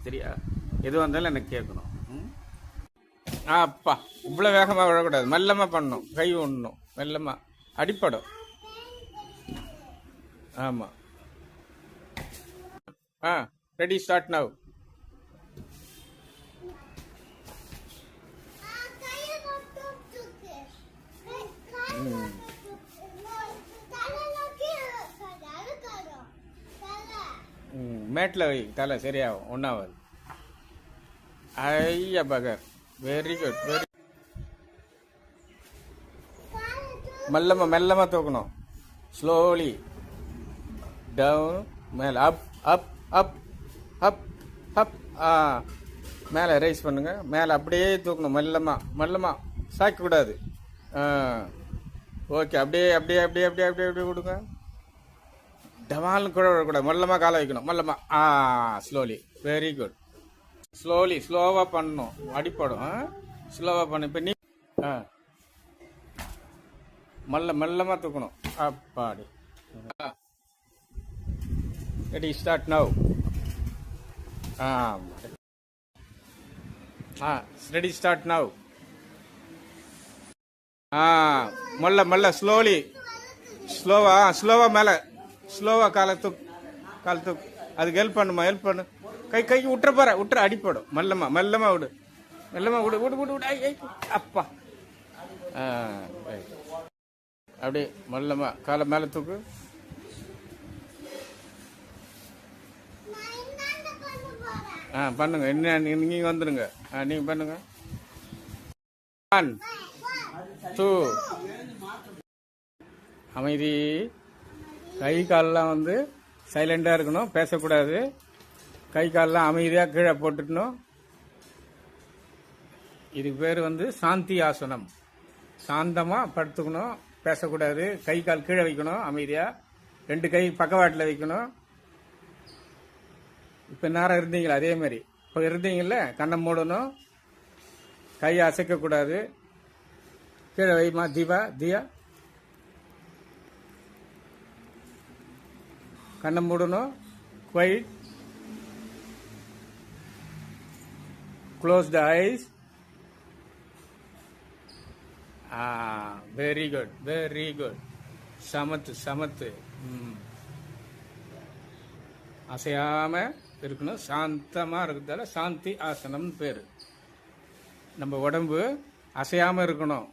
சரியா? எது வந்தாலும் எனக்கு கேட்கணும். அப்பா இவ்வளோ வேகமாக விழக்கூடாது, மெல்லமாக பண்ணணும். கை ஒண்ணணும், மெல்லமாக அடிப்படும். ஆமாம். Ready, start now. மேட்டில் வை, தலை சரியாகும், ஒன்றாவது. ஐயா பகர், வெரி குட், வெரி. மெல்லமாக தூக்கணும். ஸ்லோலி டவுன், மேலே அப் அப் அப் அப் அப். மேலே ரைஸ் பண்ணுங்க, மேலே அப்படியே தூக்கணும். மெல்லமாக சாய்க்கக்கூடாது. ஓகே, அப்படியே அப்படியே அப்படியே அப்படியே அப்படியே அப்படியே கொடுங்க. டவால்னு கூட விடக்கூடாது, மெல்லமாக காலை வைக்கணும். Slowly, very good. ஸ்லோவாக பண்ணணும், அடிப்படும். ஸ்லோவாக பண்ணு. இப்போ நீ மெல்லமாக தூக்கணும். அப்பாடி. Ready, start now. Ready, start now. மெல்ல ஸ்லோவா மேலே, ஸ்லோவா காலை தூக்கு. அதுக்கு ஹெல்ப் பண்ணு. கை விட்டுற அடிப்படும். மெல்லமா விடு. அப்பா. அப்படியே மெல்லமா காலை மேலே தூக்கு. பண்ணுங்க. என்ன நீங்க வந்துடுங்க. நீங்க பண்ணுங்க. 1 2. அமைதி. கை காலெலாம் வந்து சைலண்டாக இருக்கணும், பேசக்கூடாது. கை காலெலாம் அமைதியாக கீழே போட்டுக்கணும். இதுக்கு பேர் வந்து சாந்தி ஆசனம். சாந்தமாக படுத்துக்கணும், பேசக்கூடாது. கை கால் கீழே வைக்கணும், அமைதியாக. 2 கை பக்கவாட்டில் வைக்கணும். இப்போ நேரம் இருந்தீங்களா அதே மாதிரி. இப்போ இருந்தீங்கல்ல, கண்ணை மூடணும், கை அசைக்கக்கூடாது. கீழே வைமா. தியா கண்ணை மூடணும். Quiet. Close the eyes. Very good. சமத்து. அசையாம இருக்கணும், சாந்தமா இருக்கிறதால சாந்தி ஆசனம் பேரு. நம்ம உடம்பு அசையாம இருக்கணும்.